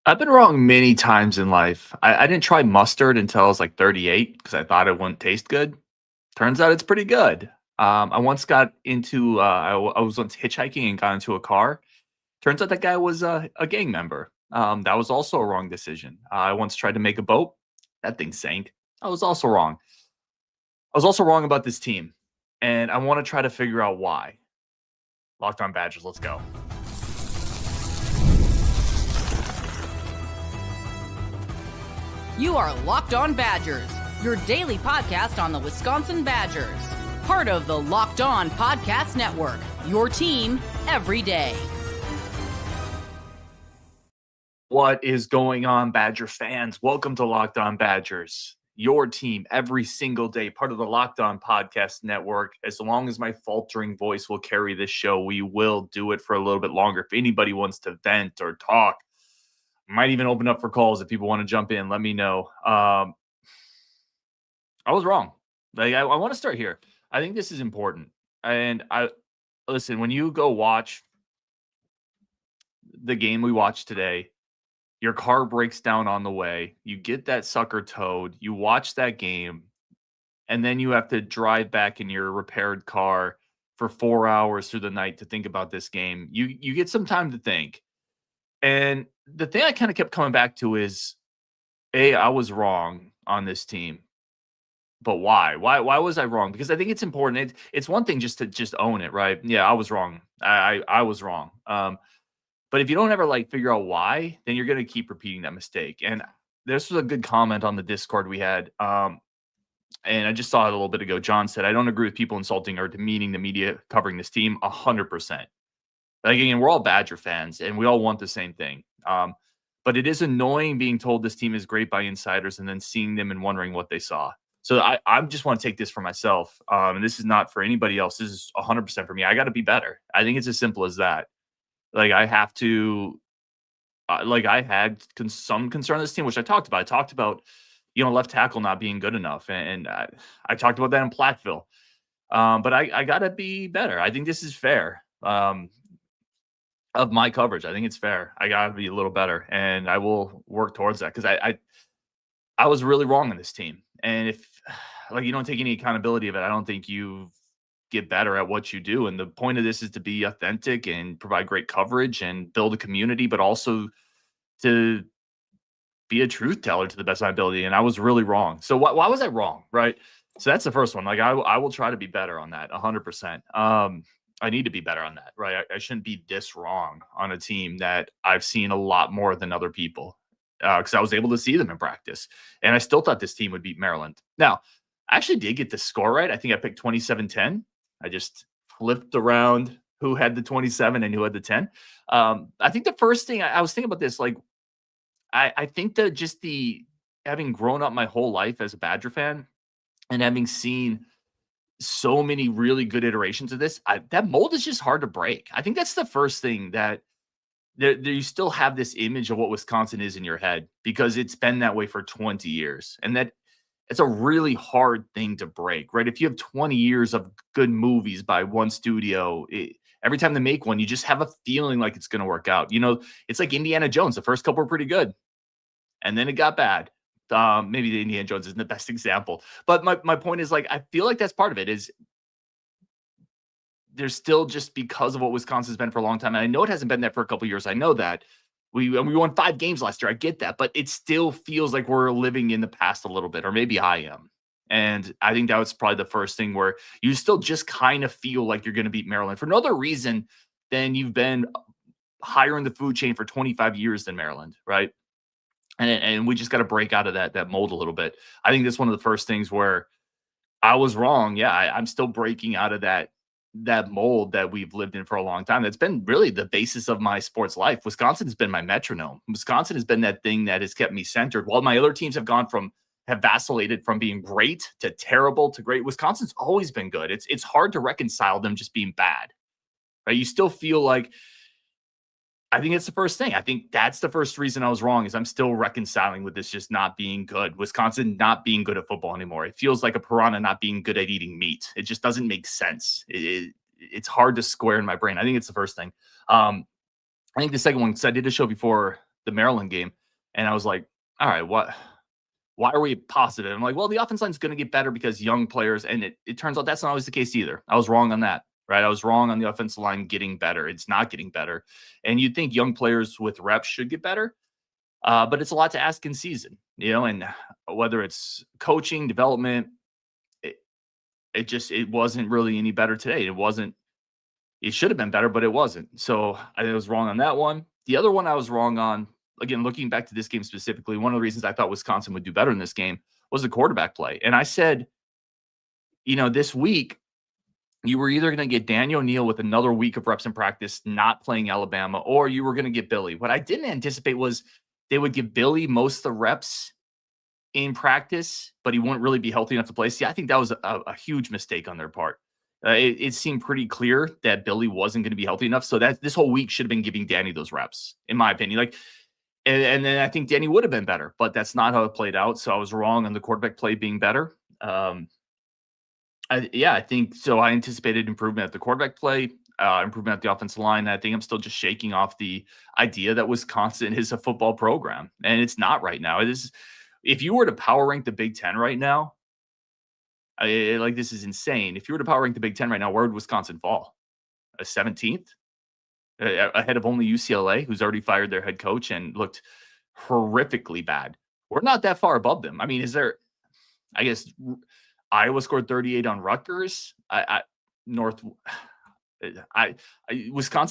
I've been wrong many times in life. I didn't try mustard until I was like 38 because I thought it wouldn't taste good. Turns out it's pretty good. I once got into, I was once hitchhiking and got into a car. Turns out that guy was a gang member. That was also a wrong decision. I once tried to make a boat. That thing sank. I was also wrong. I was also wrong about this team. And I want to try to figure out why. Locked on Badgers, let's go. You are Locked On Badgers, your daily podcast on the Wisconsin Badgers. Part of the Locked On Podcast Network, your team every day. What is going on, Badger fans? Welcome to Locked On Badgers, your team every single day, part of the Locked On Podcast Network. As long as my faltering voice will carry this show, we will do it for a little bit longer. If anybody wants to vent or talk, might even open up for calls if people want to jump in. Let me know. I was wrong. I want to start here. I think this is important. And listen, when you go watch the game we watched today, your car breaks down on the way, you get that sucker towed, you watch that game, and then you have to drive back in your repaired car for 4 hours through the night to think about this game. You get some time to think. And the thing I kind of kept coming back to is, I was wrong on this team. But why? Why was I wrong? Because I think it's important. It's one thing just to just own it, right? Yeah, I was wrong. I was wrong. But if you don't ever like figure out why, then you're gonna keep repeating that mistake. And this was a good comment on the Discord we had. And I just saw it a little bit ago. John said, I don't agree with people insulting or demeaning the media covering this team 100%. Like, again, we're all Badger fans and we all want the same thing. But it is annoying being told this team is great by insiders and then seeing them and wondering what they saw. So I just want to take this for myself. And this is not for anybody else. This is 100% for me. I got to be better. I think it's as simple as that. Like, I have to, I had some concern of this team, which I talked about. I talked about, left tackle not being good enough. And I talked about that in Platteville. But I got to be better. I think this is fair. Of my coverage, I think it's fair. I got to be a little better, and I will work towards that because I was really wrong on this team. And if you don't take any accountability of it, I don't think you get better at what you do. And the point of this is to be authentic and provide great coverage and build a community, but also to be a truth teller to the best of my ability. And I was really wrong. So why was I wrong? Right. So that's the first one. I will try to be better on that 100%. I need to be better on that, right? I shouldn't be this wrong on a team that I've seen a lot more than other people because I was able to see them in practice. And I still thought this team would beat Maryland. Now, I actually did get the score right. I think I picked 27-10. I just flipped around who had the 27 and who had the 10. I think the first thing I was thinking about this, I think that just having grown up my whole life as a Badger fan and having seen so many really good iterations of this, that mold is just hard to break. I think that's the first thing that you still have this image of what Wisconsin is in your head because it's been that way for 20 years. And that it's a really hard thing to break, right? If you have 20 years of good movies by one studio, every time they make one, you just have a feeling like it's going to work out. It's like Indiana Jones. The first couple were pretty good, and then it got bad. Maybe the Indiana Jones isn't the best example, but my point is I feel like that's part of it is there's still just because of what Wisconsin's been for a long time. And I know it hasn't been that for a couple of years. I know that we won 5 games last year. I get that, but it still feels like we're living in the past a little bit, or maybe I am. And I think that was probably the first thing where you still just kind of feel like you're going to beat Maryland for no other reason than you've been higher in the food chain for 25 years than Maryland, right? And we just got to break out of that mold a little bit. I think that's one of the first things where I was wrong. Yeah, I'm still breaking out of that mold that we've lived in for a long time. That's been really the basis of my sports life. Wisconsin has been my metronome. Wisconsin has been that thing that has kept me centered. While my other teams have vacillated from being great to terrible to great, Wisconsin's always been good. It's hard to reconcile them just being bad, right? You still feel like, I think it's the first thing. I think that's the first reason I was wrong is I'm still reconciling with this just not being good. Wisconsin not being good at football anymore. It feels like a piranha not being good at eating meat. It just doesn't make sense. It's hard to square in my brain. I think it's the first thing. I think the second one, because I did a show before the Maryland game, and I was like, all right, why are we positive? I'm like, well, the offense line is going to get better because young players, and it turns out that's not always the case either. I was wrong on that, right? I was wrong on the offensive line getting better. It's not getting better. And you'd think young players with reps should get better, but it's a lot to ask in season, and whether it's coaching, development, it wasn't really any better today. It should have been better, but it wasn't. So I was wrong on that one. The other one I was wrong on, again, looking back to this game specifically, one of the reasons I thought Wisconsin would do better in this game was the quarterback play. And I said, this week, you were either going to get Daniel Neal with another week of reps in practice, not playing Alabama, or you were going to get Billy. What I didn't anticipate was they would give Billy most of the reps in practice, but he wouldn't really be healthy enough to play. See, I think that was a huge mistake on their part. It seemed pretty clear that Billy wasn't going to be healthy enough. So that this whole week should have been giving Danny those reps, in my opinion. And then I think Danny would have been better, but that's not how it played out. So I was wrong on the quarterback play being better. I think so. I anticipated improvement at the quarterback play, improvement at the offensive line. I think I'm still just shaking off the idea that Wisconsin is a football program, and it's not right now. It is. If you were to power rank the Big Ten right now, this is insane. If you were to power rank the Big Ten right now, where would Wisconsin fall? A 17th? Ahead of only UCLA, who's already fired their head coach and looked horrifically bad. We're not that far above them. I mean, is there, I guess, Iowa scored 38 on Rutgers. Wisconsin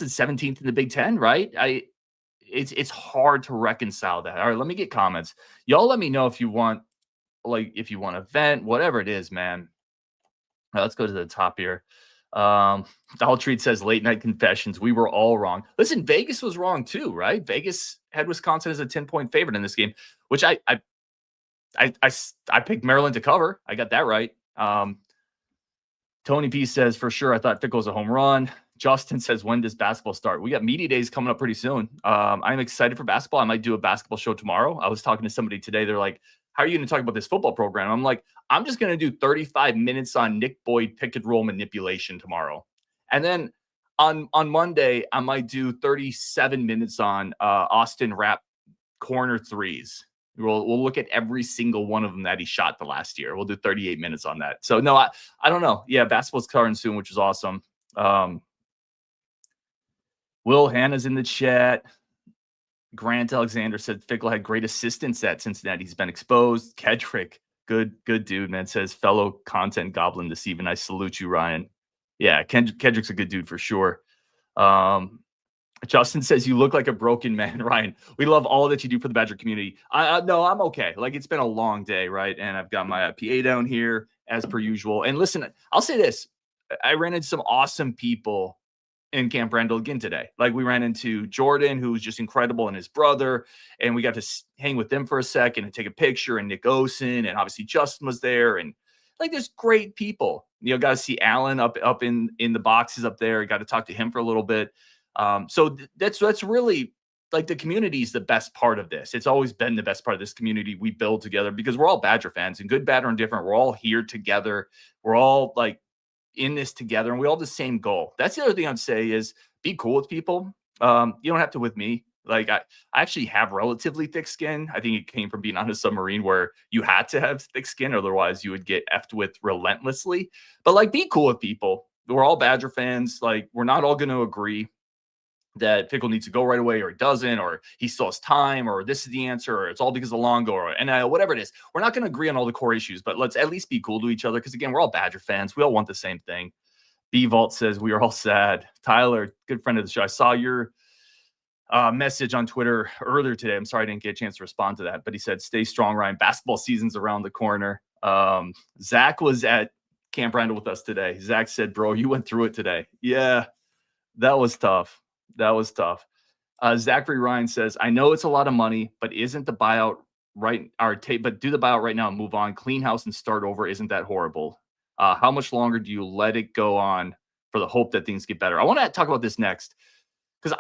17th in the Big Ten, right? It's hard to reconcile that. All right, let me get comments. Y'all let me know if you want a vent, whatever it is, man. Let's go to the top here. Doll Treat says late night confessions. We were all wrong. Listen, Vegas was wrong too, right? Vegas had Wisconsin as a 10-point favorite in this game, which I picked Maryland to cover. I got that right. Tony P says, for sure, I thought Fickle's a home run. Justin says, when does basketball start? We got media days coming up pretty soon. I'm excited for basketball. I might do a basketball show tomorrow. I was talking to somebody today. They're like, how are you going to talk about this football program? I'm like, I'm just going to do 35 minutes on Nick Boyd pick and roll manipulation tomorrow. And then on Monday, I might do 37 minutes on Austin Rapp corner threes. We'll look at every single one of them that he shot the last year. We'll do 38 minutes on that. So, no, I don't know. Yeah, basketball's starting soon, which is awesome. Will Hannah's in the chat. Grant Alexander said Fickle had great assistance at Cincinnati. He's been exposed. Kedrick, good dude, man, says fellow content goblin this evening. I salute you, Ryan. Yeah, Kedrick's a good dude for sure. Justin says you look like a broken man, Ryan. We love all that you do for the Badger community. No, I'm okay. It's been a long day, right? And I've got my PA down here as per usual. And listen, I'll say this. I ran into some awesome people in Camp Randall again today. We ran into Jordan, who's just incredible, and his brother, and we got to hang with them for a second and take a picture, and Nick Osen, and obviously Justin was there, and there's great people. Got to see Alan up in the boxes up there. Got to talk to him for a little bit. So that's really the community is the best part of this. It's always been the best part of this community we build together because we're all Badger fans, and good, bad, or indifferent. We're all here together. We're all in this together, and we all have the same goal. That's the other thing I'd say is be cool with people. You don't have to with me. I actually have relatively thick skin. I think it came from being on a submarine where you had to have thick skin, otherwise you would get effed with relentlessly. But be cool with people. We're all Badger fans. We're not all going to agree that Fickle needs to go right away, or it doesn't, or he still has time, or this is the answer, or it's all because of Longo, or NIL, whatever it is. We're not going to agree on all the core issues, but let's at least be cool to each other because, again, we're all Badger fans. We all want the same thing. B-Vault says we are all sad. Tyler, good friend of the show. I saw your message on Twitter earlier today. I'm sorry I didn't get a chance to respond to that, but he said, stay strong, Ryan. Basketball season's around the corner. Zach was at Camp Randall with us today. Zach said, bro, you went through it today. Yeah, that was tough. Zachary Ryan says, I know it's a lot of money, but isn't the buyout right? But do the buyout right now and move on. Clean house and start over. Isn't that horrible? How much longer do you let it go on for the hope that things get better? I want to talk about this next because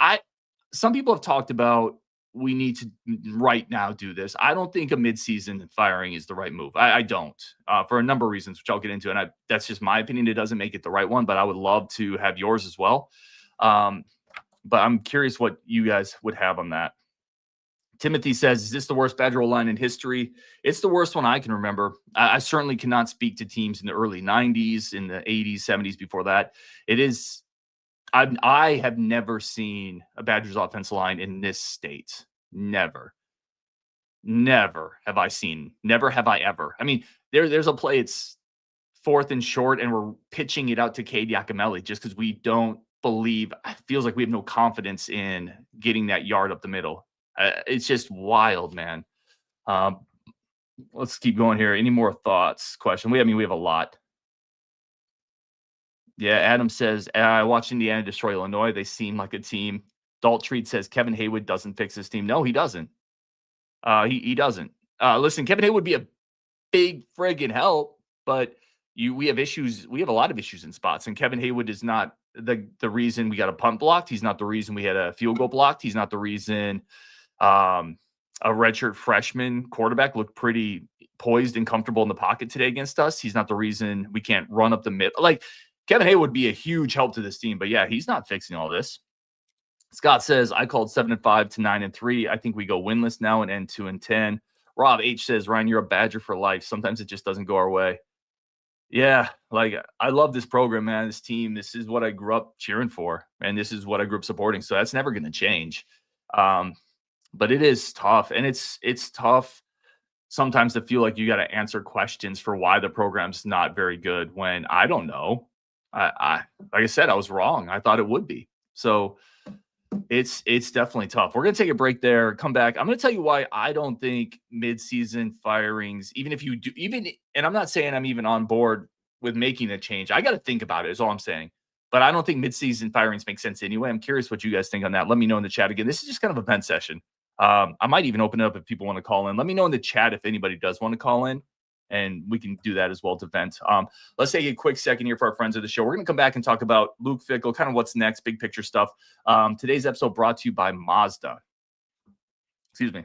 some people have talked about we need to right now do this. I don't think a midseason firing is the right move. I don't for a number of reasons, which I'll get into. And that's just my opinion. It doesn't make it the right one, but I would love to have yours as well. But I'm curious what you guys would have on that. Timothy says, is this the worst Badger line in history? It's the worst one I can remember. I certainly cannot speak to teams in the early 90s, in the 80s, 70s before that. It is, I have never seen a Badgers offensive line in this state. Never have I seen. Never have I ever. I mean, there's a play, it's 4th and short, and we're pitching it out to Cade Yakimelli just because we don't believe, it feels like we have no confidence in getting that yard up the middle. It's just wild, man. Let's keep going here. Any more thoughts? Question. We have a lot. Yeah, Adam says, I watched Indiana destroy Illinois. They seem like a team. Daltreed says Kevin Haywood doesn't fix his team. No, he doesn't. He doesn't. Listen, Kevin Haywood would be a big friggin' help, but we have issues. We have a lot of issues in spots, and Kevin Haywood is not the reason we got a punt blocked. He's not the reason we had a field goal blocked. He's not the reason a redshirt freshman quarterback looked pretty poised and comfortable in the pocket today against us. He's not the reason we can't run up the middle. Like, Kevin Haywood would be a huge help to this team, but yeah, he's not fixing all this. Scott says, I called 7-5 to 9-3. I think we go winless now and end 2-10. Rob H says, Ryan, you're a Badger for life. Sometimes it just doesn't go our way. Yeah, like, I love this program, man. This team, this is what I grew up cheering for, and this is what I grew up supporting. So that's never going to change. But it is tough, and it's tough sometimes to feel like you got to answer questions for why the program's not very good when I don't know. I like I said, I was wrong. I thought it would be. So it's definitely tough. We're going to take a break there, come back. I'm going to tell you why I don't think midseason firings, even if you do, and I'm not saying I'm even on board with making a change. I got to think about it is all I'm saying. But I don't think midseason firings make sense anyway. I'm curious what you guys think on that. Let me know in the chat. Again, this is just kind of a vent session. I might even open it up if people want to call in. Let me know in the chat if anybody does want to call in, and we can do that as well to vent. Let's take a quick second here for our friends of the show. We're going to come back and talk about Luke Fickell, kind of what's next, big picture stuff. Today's episode brought to you by Mazda. Excuse me.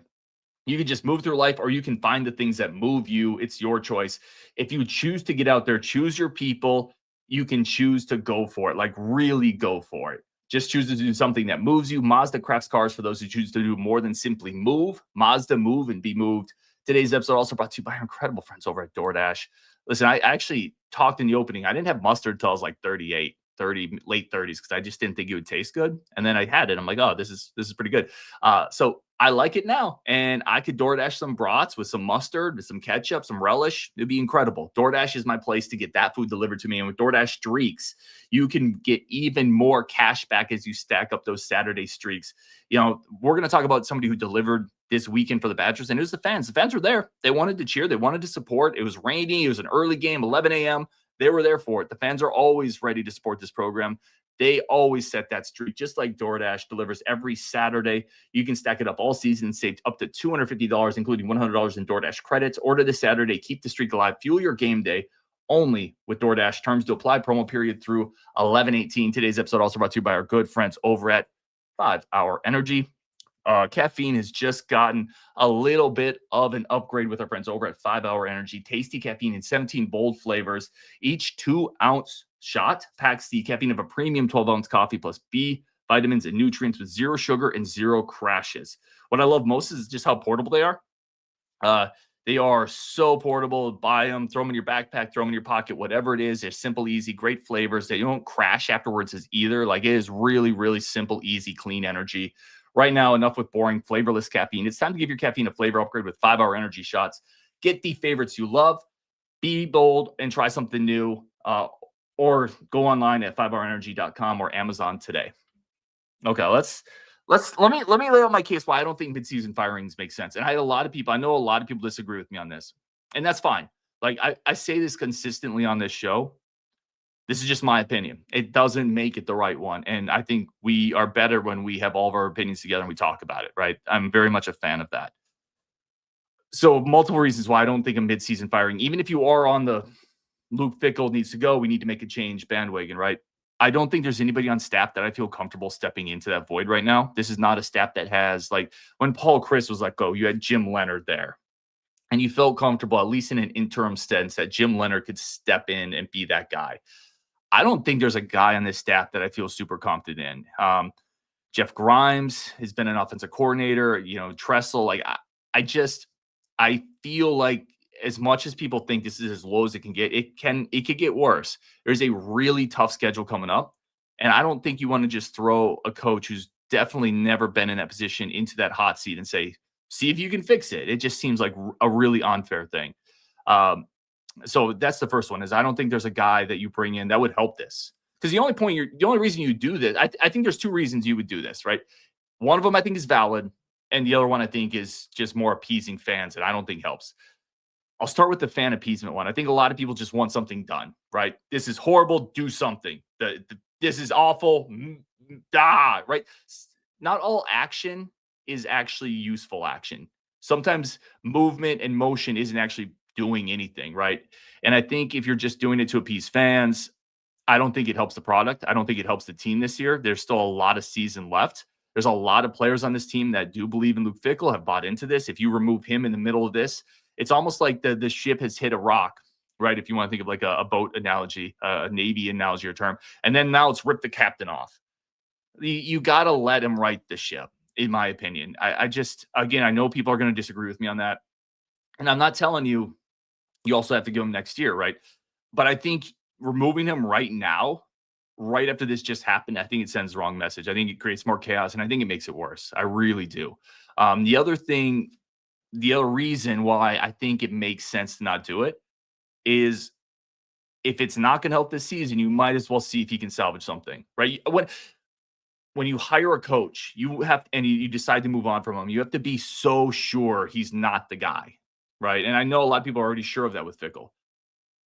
You can just move through life, or you can find the things that move you. It's your choice. If you choose to get out there, choose your people, you can choose to go for it, like really go for it. Just choose to do something that moves you. Mazda crafts cars for those who choose to do more than simply move. Mazda, move and be moved. Today's episode also brought to you by our incredible friends over at DoorDash. Listen, I actually talked in the opening. I didn't have mustard until I was like 38, 30, late 30s, because I just didn't think it would taste good. And then I had it. I'm like, oh, this is pretty good. So I like it now. And I could DoorDash some brats with some mustard, with some ketchup, some relish. It'd be incredible. DoorDash is my place to get that food delivered to me. And with DoorDash Streaks, you can get even more cash back as you stack up those Saturday streaks. You know, we're going to talk about somebody who delivered this weekend for the Badgers, and it was the fans. The fans were there. They wanted to cheer. They wanted to support. It was rainy. It was an early game, 11 a.m. They were there for it. The fans are always ready to support this program. They always set that streak, just like DoorDash delivers every Saturday. You can stack it up all season and save up to $250, including $100 in DoorDash credits. Order this Saturday. Keep the streak alive. Fuel your game day only with DoorDash. Terms to apply. Promo period through 11/18. Today's episode also brought to you by our good friends over at 5 Hour Energy. Caffeine has just gotten a little bit of an upgrade with our friends over at 5 Hour Energy. Tasty caffeine in 17 bold flavors. Each 2-ounce shot packs the caffeine of a premium 12-ounce coffee plus B vitamins and nutrients with 0 sugar and 0 crashes. What I love most is just how portable they are. They are so portable. Buy them, throw them in your backpack, throw them in your pocket, whatever it is. They're simple, easy, great flavors. They don't crash afterwards as either. Like, it is really, really simple, easy, clean energy. Right now, enough with boring, flavorless caffeine. It's time to give your caffeine a flavor upgrade with 5 Hour Energy shots. Get the favorites you love. Be bold and try something new. Or go online at 5hourenergy.com or Amazon today. Okay, let me lay out my case why I don't think midseason firings make sense. And I know a lot of people disagree with me on this, and that's fine. Like, I say this consistently on this show. This is just my opinion. It doesn't make it the right one. And I think we are better when we have all of our opinions together and we talk about it, right? I'm very much a fan of that. So multiple reasons why I don't think a midseason firing, even if you are on the Luke Fickell needs to go, we need to make a change bandwagon, right? I don't think there's anybody on staff that I feel comfortable stepping into that void right now. This is not a staff that has, like, when Paul Chris was let go, you had Jim Leonard there. And you felt comfortable, at least in an interim sense, that Jim Leonard could step in and be that guy. I don't think there's a guy on this staff that I feel super confident in. Jeff Grimes has been an offensive coordinator, Tressel. Like, I feel like as much as people think this is as low as it can get, it could get worse. There's a really tough schedule coming up. And I don't think you want to just throw a coach who's definitely never been in that position into that hot seat and say, see if you can fix it. It just seems like a really unfair thing. So that's the first one, is I don't think there's a guy that you bring in that would help this. Because the only reason you do this, I think there's two reasons you would do this, right? One of them I think is valid, and the other one I think is just more appeasing fans, and I don't think helps. I'll start with the fan appeasement one. I think a lot of people just want something done, right? This is horrible. Do something. This is awful. Right? Not all action is actually useful action. Sometimes movement and motion isn't actually doing anything, right? And I think if you're just doing it to appease fans, I don't think it helps the product. I don't think it helps the team this year. There's still a lot of season left. There's a lot of players on this team that do believe in Luke Fickell, have bought into this. If you remove him in the middle of this, it's almost like the ship has hit a rock, right? If you want to think of like a boat analogy, a Navy analogy or term. And then now it's ripped the captain off. You got to let him right the ship, in my opinion. Again, I know people are going to disagree with me on that. And I'm not telling you also have to give him next year, right? But I think removing him right now, right after this just happened, I think it sends the wrong message. I think it creates more chaos, and I think it makes it worse. I really do. The other reason why I think it makes sense to not do it is if it's not going to help this season, you might as well see if you can salvage something, right? When you hire a coach, and you decide to move on from him, you have to be so sure he's not the guy, right? And I know a lot of people are already sure of that with Fickell,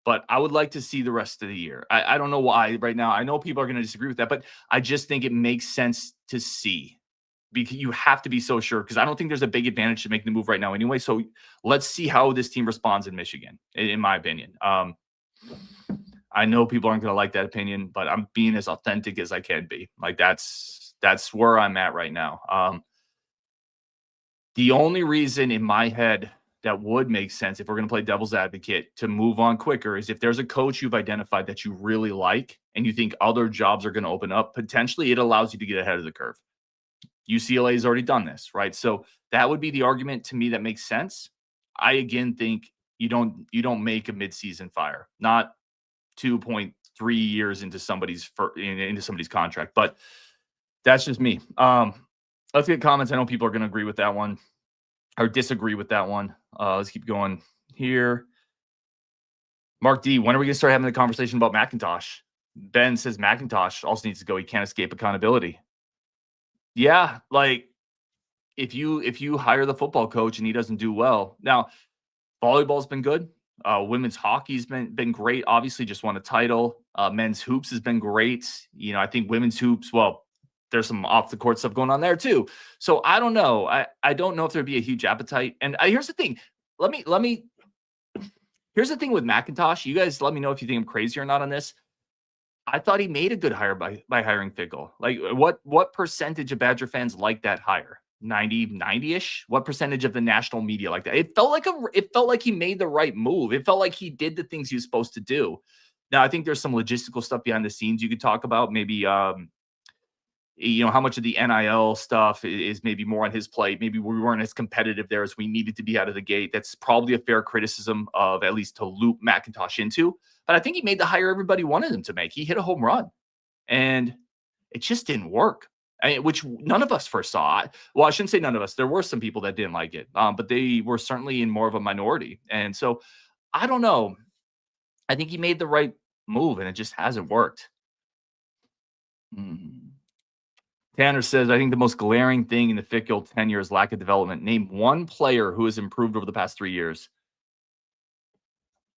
but I would like to see the rest of the year. I don't know why right now. I know people are going to disagree with that, but I just think it makes sense to see. Because you have to be so sure, because I don't think there's a big advantage to making the move right now anyway. So let's see how this team responds in Michigan, in my opinion. I know people aren't going to like that opinion, but I'm being as authentic as I can be. Like, that's where I'm at right now. The only reason in my head that would make sense, if we're going to play devil's advocate, to move on quicker is if there's a coach you've identified that you really like and you think other jobs are going to open up, potentially it allows you to get ahead of the curve. UCLA has already done this, right? So that would be the argument to me that makes sense. I again think you don't make a midseason fire, not 2.3 years into somebody's contract, but that's just me. Let's get comments. I know people are going to agree with that one or disagree with that one. Let's keep going here. Mark D, when are we going to start having the conversation about McIntosh? Ben says McIntosh also needs to go. He can't escape accountability. Yeah, like if you hire the football coach and he doesn't do well. Now, volleyball's been good. Women's hockey's been great. Obviously, just won a title. Men's hoops has been great. I think women's hoops, well, there's some off the court stuff going on there too. So I don't know. I don't know if there'd be a huge appetite. And here's the thing. Here's the thing with McIntosh. You guys let me know if you think I'm crazy or not on this. I thought he made a good hire by hiring Fickell. Like, what percentage of Badger fans like that hire? 90-ish? What percentage of the national media like that? It felt like he made the right move. It felt like he did the things he was supposed to do. Now, I think there's some logistical stuff behind the scenes you could talk about. Maybe, how much of the NIL stuff is maybe more on his plate. Maybe we weren't as competitive there as we needed to be out of the gate. That's probably a fair criticism of at least to loop McIntosh into. But I think he made the hire everybody wanted him to make. He hit a home run, and it just didn't work, which none of us first saw. Well, I shouldn't say none of us. There were some people that didn't like it, but they were certainly in more of a minority. And so I don't know. I think he made the right move, and it just hasn't worked. Tanner says, I think the most glaring thing in the Fickell tenure is lack of development. Name one player who has improved over the past 3 years.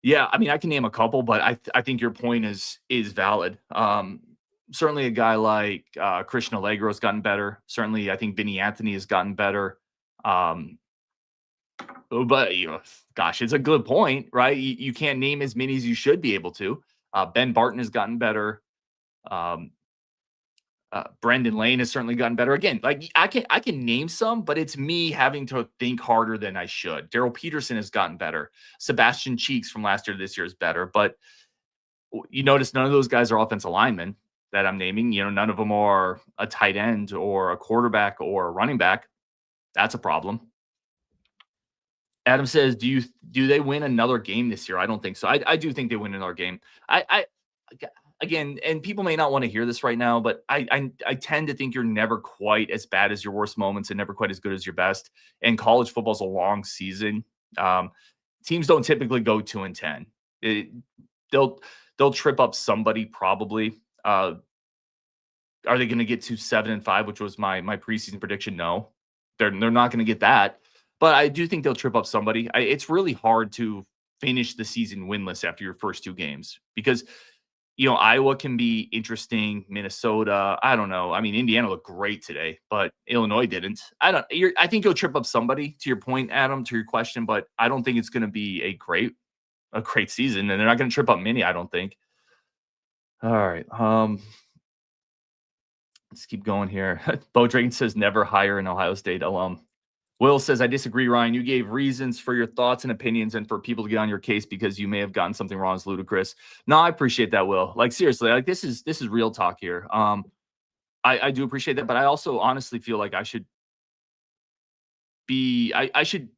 Yeah, I mean, I can name a couple, but I think your point is valid. Certainly a guy like Christian Allegro has gotten better. Certainly, I think Vinny Anthony has gotten better. But, gosh, it's a good point, right? You can't name as many as you should be able to. Ben Barton has gotten better. Brendan Lane has certainly gotten better. Again, like I can name some, but it's me having to think harder than I should. Daryl Peterson has gotten better. Sebastian Cheeks from last year to this year is better. But you notice none of those guys are offensive linemen. that I'm naming, none of them are a tight end or a quarterback or a running back. That's a problem. Adam says, do they win another game this year? I don't think so. I do think they win another game. Again, and people may not want to hear this right now, but I tend to think you're never quite as bad as your worst moments and never quite as good as your best. And college football's a long season. Teams don't typically go 2-10. They'll trip up somebody probably. Are they going to get to 7-5, which was my preseason prediction? No, they're not going to get that. But I do think they'll trip up somebody. It's really hard to finish the season winless after your first two games because, Iowa can be interesting. Minnesota, I don't know. I mean, Indiana looked great today, but Illinois didn't. I think you'll trip up somebody, to your point, Adam, to your question, but I don't think it's going to be a great season, and they're not going to trip up many, I don't think. All right. Let's keep going here. Bo Dragon says never hire an Ohio State alum. Will says, I disagree, Ryan. You gave reasons for your thoughts and opinions and for people to get on your case because you may have gotten something wrong as ludicrous. No, I appreciate that, Will. Like, seriously, like this is real talk here. I do appreciate that, but I also honestly feel like I should be I should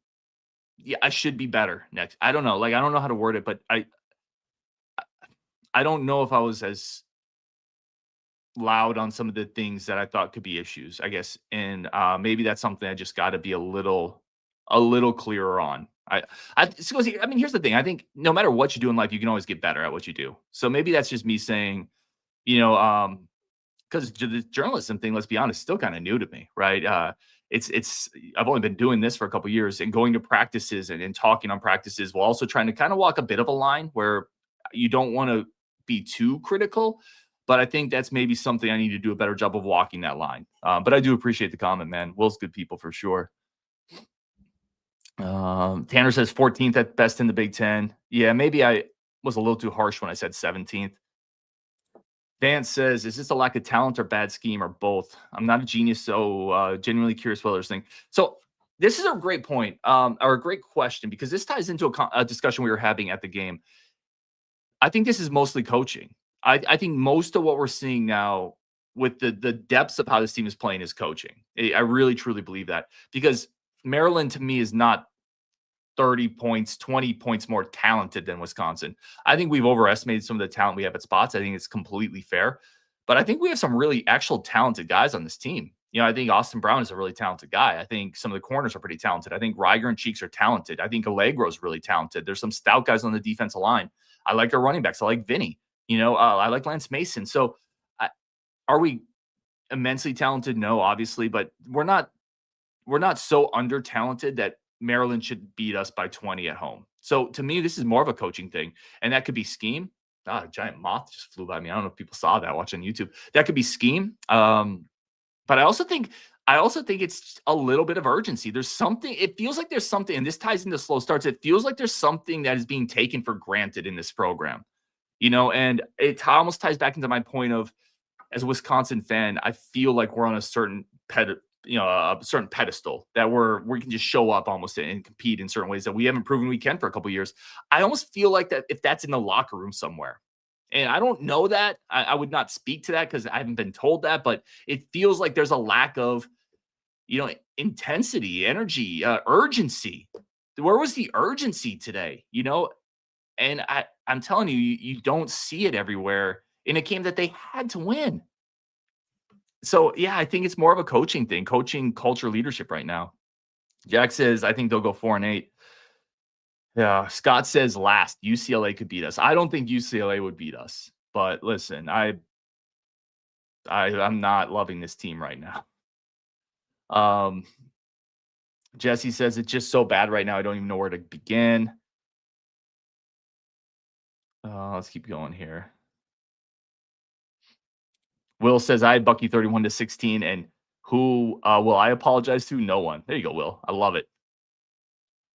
be better next. I don't know. Like, I don't know how to word it, but I don't know if I was as loud on some of the things that I thought could be issues, I guess. And maybe that's something I just got to be a little clearer on. So I mean, here's the thing. I think no matter what you do in life, you can always get better at what you do. So maybe that's just me saying, because the journalism thing, let's be honest, still kind of new to me, right? I've only been doing this for a couple of years and going to practices and talking on practices while also trying to kind of walk a bit of a line where you don't want to be too critical. But I think that's maybe something I need to do a better job of walking that line. But I do appreciate the comment, man. Will's good people for sure. Tanner says 14th at best in the Big Ten. Yeah, maybe I was a little too harsh when I said 17th. Vance says, is this a lack of talent or bad scheme or both? I'm not a genius, so genuinely curious what others think. So this is a great point or a great question because this ties into a discussion we were having at the game. I think this is mostly coaching. I think most of what we're seeing now with the depths of how this team is playing is coaching. I really, truly believe that because Maryland, to me, is not 30 points, 20 points more talented than Wisconsin. I think we've overestimated some of the talent we have at spots. I think it's completely fair. But I think we have some really actual talented guys on this team. I think Austin Brown is a really talented guy. I think some of the corners are pretty talented. I think Reiger and Cheeks are talented. I think Allegro is really talented. There's some stout guys on the defensive line. I like our running backs. I like Vinny. I like Lance Mason. So are we immensely talented? No, obviously, but we're not so under talented that Maryland should beat us by 20 at home. So to me, this is more of a coaching thing. And that could be scheme. A giant moth just flew by me. I don't know if people saw that watching YouTube. That could be scheme. But I also think it's a little bit of urgency. There's something, it feels like there's something, and this ties into slow starts. It feels like there's something that is being taken for granted in this program. And it almost ties back into my point of, as a Wisconsin fan, I feel like we're on a certain pedestal that we can just show up almost and compete in certain ways that we haven't proven we can for a couple of years. I almost feel like that if that's in the locker room somewhere, and I don't know that, I would not speak to that because I haven't been told that, but it feels like there's a lack of, intensity, energy, urgency. Where was the urgency today? And I'm telling you, you don't see it everywhere in a game that they had to win. So, yeah, I think it's more of a coaching thing, coaching culture leadership right now. Jack says, I think they'll go 4-8. Yeah, Scott says last, UCLA could beat us. I don't think UCLA would beat us. But listen, I'm not loving this team right now. Jesse says, it's just so bad right now. I don't even know where to begin. Let's keep going here. Will says, I had Bucky 31-16, and who will I apologize to? No one. There you go, Will. I love it.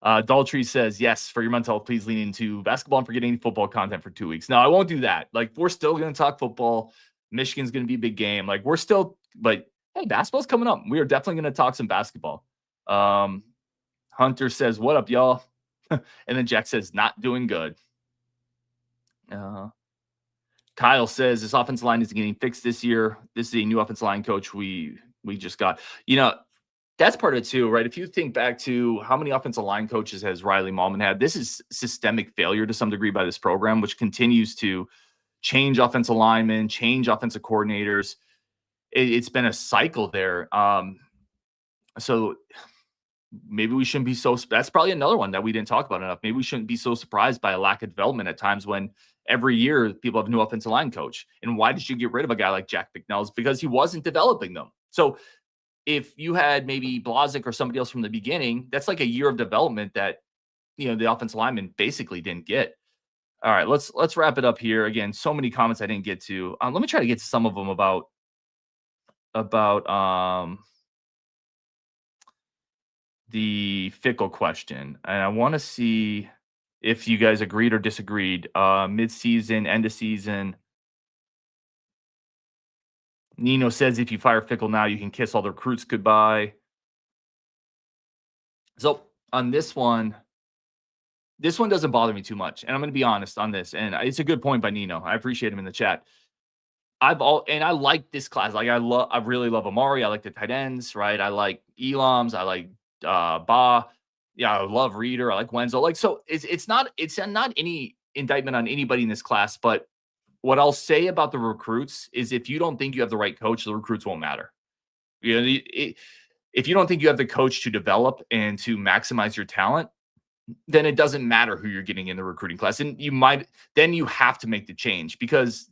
Daltrey says, yes, for your mental health, please lean into basketball and forget any football content for 2 weeks. No, I won't do that. Like, we're still going to talk football. Michigan's going to be a big game. Like, we're still, but hey, basketball's coming up. We are definitely going to talk some basketball. Hunter says, what up, y'all? And then Jack says, not doing good. Kyle says this offensive line isn't getting fixed this year. This is a new offensive line coach we just got. That's part of it too, right? If you think back to how many offensive line coaches has Riley Mallman had, this is systemic failure to some degree by this program, which continues to change offensive linemen, change offensive coordinators. It's been a cycle there. So maybe we shouldn't be that's probably another one that we didn't talk about enough. Maybe we shouldn't be so surprised by a lack of development at times when every year people have a new offensive line coach. And why did you get rid of a guy like Jack McNells? Because he wasn't developing them. So if you had maybe Blazik or somebody else from the beginning, that's like a year of development that, the offensive lineman basically didn't get. All right, let's wrap it up here. Again, so many comments I didn't get to. Let me try to get to some of them about the Fickle question. And I want to see if you guys agreed or disagreed. Mid-season, end of season. Nino says if you fire Fickle now, you can kiss all the recruits goodbye. So on this one doesn't bother me too much. And I'm going to be honest on this. And it's a good point by Nino. I appreciate him in the chat. I like this class. Like I really love Amari. I like the tight ends, right? I like Elams. I like Ba. Yeah, I love Reader. I like Wenzel. Like, so it's not any indictment on anybody in this class, but what I'll say about the recruits is if you don't think you have the right coach, the recruits won't matter. If you don't think you have the coach to develop and to maximize your talent, then it doesn't matter who you're getting in the recruiting class. And you have to make the change because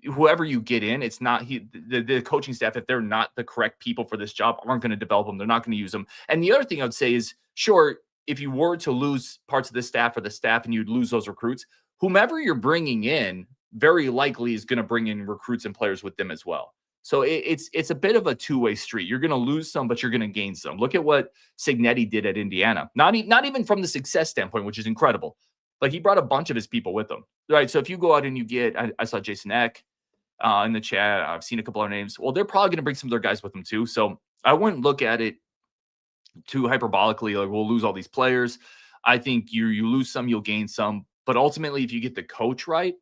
whoever you get in, it's not the coaching staff, if they're not the correct people for this job, aren't going to develop them. They're not going to use them. And the other thing I would say is, sure, if you were to lose parts of the staff or the staff and you'd lose those recruits, whomever you're bringing in very likely is going to bring in recruits and players with them as well. So it's a bit of a two-way street. You're going to lose some, but you're going to gain some. Look at what Signetti did at Indiana. Not even from the success standpoint, which is incredible. Like, he brought a bunch of his people with him. Right. So if you go out and you get, I saw Jason Eck in the chat. I've seen a couple other names. Well, they're probably going to bring some of their guys with them too. So I wouldn't look at it too hyperbolically. Like, we'll lose all these players. I think you lose some, you'll gain some. But ultimately, if you get the coach right,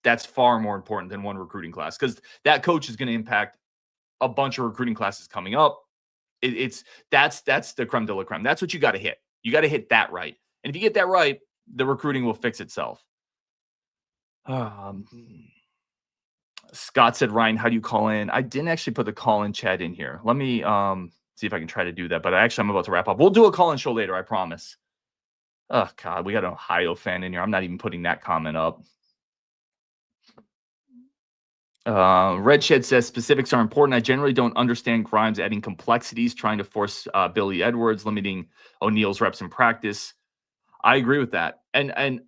that's far more important than one recruiting class, because that coach is going to impact a bunch of recruiting classes coming up. That's the creme de la creme. That's what you got to hit. You got to hit that right. And if you get that right, the recruiting will fix itself. Scott said, Ryan, how do you call in? I didn't actually put the call-in chat in here. Let me see if I can try to do that. But I'm about to wrap up. We'll do a call-in show later, I promise. Oh, God, we got an Ohio fan in here. I'm not even putting that comment up. Red Shed says specifics are important. I generally don't understand Grimes adding complexities, trying to force Billy Edwards, limiting O'Neal's reps in practice. I agree with that. And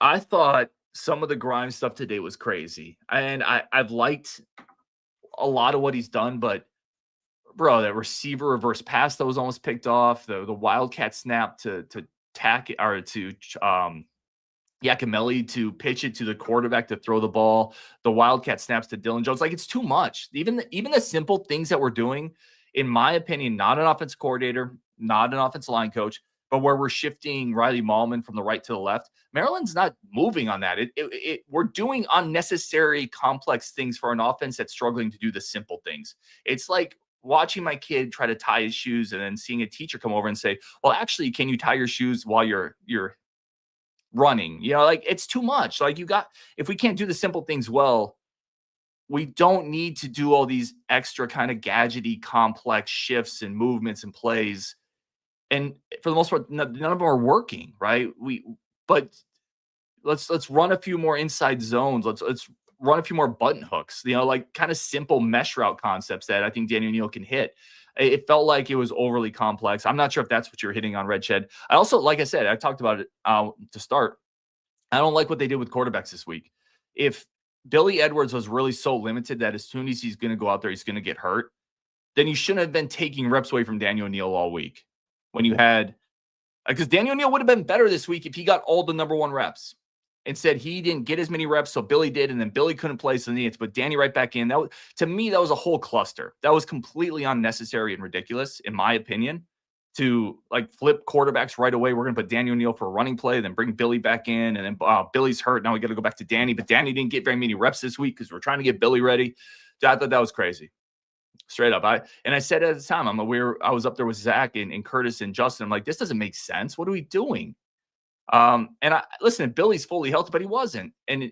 I thought some of the Grimes stuff today was crazy. And I've liked a lot of what he's done, but bro, that receiver reverse pass that was almost picked off, the Wildcat snap to tack or to Yakimelli to pitch it to the quarterback to throw the ball, the Wildcat snaps to Dylan Jones. Like, it's too much. Even the simple things that we're doing, in my opinion, not an offensive coordinator, not an offensive line coach, but where we're shifting Riley Mallman from the right to the left, Maryland's not moving on that. We're doing unnecessary, complex things for an offense that's struggling to do the simple things. It's like watching my kid try to tie his shoes and then seeing a teacher come over and say, well, actually, can you tie your shoes while you're running? Like, it's too much. Like, if we can't do the simple things well, we don't need to do all these extra kind of gadgety, complex shifts and movements and plays. And for the most part, none of them are working, right? But let's run a few more inside zones. Let's run a few more button hooks, like kind of simple mesh route concepts that I think Daniel Neal can hit. It felt like it was overly complex. I'm not sure if that's what you're hitting on, Red Shed. I also, like I said, I talked about it to start. I don't like what they did with quarterbacks this week. If Billy Edwards was really so limited that as soon as he's going to go out there, he's going to get hurt, then you shouldn't have been taking reps away from Daniel Neal all week. When you had, because Daniel Neal would have been better this week if he got all the number one reps. Instead, he didn't get as many reps, so Billy did, and then Billy couldn't play, so they had to put Danny right back in. To me, that was a whole cluster. That was completely unnecessary and ridiculous, in my opinion. to like flip quarterbacks right away. We're going to put Danny O'Neal for a running play, then bring Billy back in. And then Billy's hurt. Now we got to go back to Danny. But Danny didn't get very many reps this week because we're trying to get Billy ready. I thought that was crazy. Straight up. I said at the time, I was up there with Zach and Curtis and Justin. I'm like, this doesn't make sense. What are we doing? And listen, Billy's fully healthy, but he wasn't. And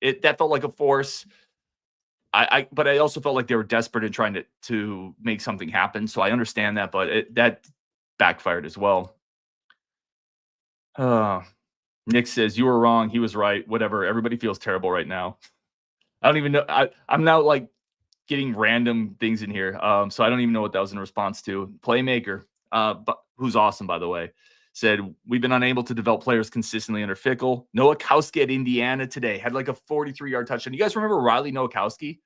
that felt like a force. But I also felt like they were desperate in trying to make something happen. So I understand that, but that backfired as well. Nick says, you were wrong. He was right. Whatever. Everybody feels terrible right now. I don't even know. I'm now like getting random things in here. So I don't even know what that was in response to. Playmaker, but who's awesome, by the way, said, we've been unable to develop players consistently under Fickle. Nowakowski at Indiana today had like a 43-yard touchdown. You guys remember Riley Nowakowski?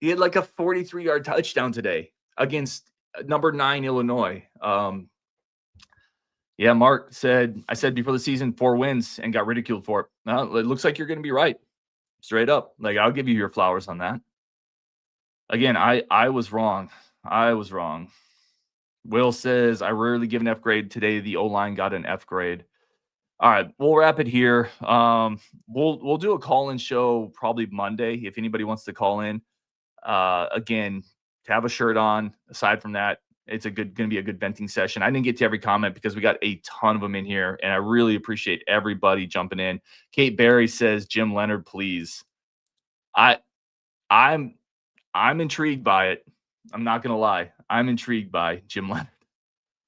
He had like a 43-yard touchdown today against number 9 Illinois. Yeah, Mark said, I said before the season, 4 wins and got ridiculed for it. Well, it looks like you're going to be right. Straight up. Like, I'll give you your flowers on that. Again, I was wrong. I was wrong. Will says, I rarely give an F grade. Today, the O-line got an F grade. All right, we'll wrap it here. We'll do a call-in show probably Monday if anybody wants to call in. Again, to have a shirt on. Aside from that, it's going to be a good venting session. I didn't get to every comment because we got a ton of them in here, and I really appreciate everybody jumping in. Kate Barry says, Jim Leonard, please. I'm intrigued by it. I'm not going to lie. I'm intrigued by Jim Leonard.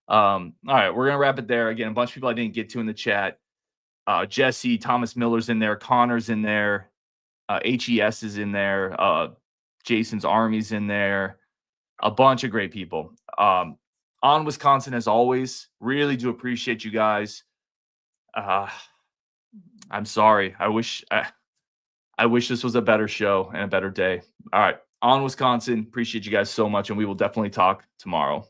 All right, we're going to wrap it there. Again, a bunch of people I didn't get to in the chat. Jesse, Thomas Miller's in there. Connor's in there. HES is in there. Jason's Army's in there. A bunch of great people. On Wisconsin, as always, really do appreciate you guys. I'm sorry. I wish this was a better show and a better day. All right. On Wisconsin, appreciate you guys so much, and we will definitely talk tomorrow.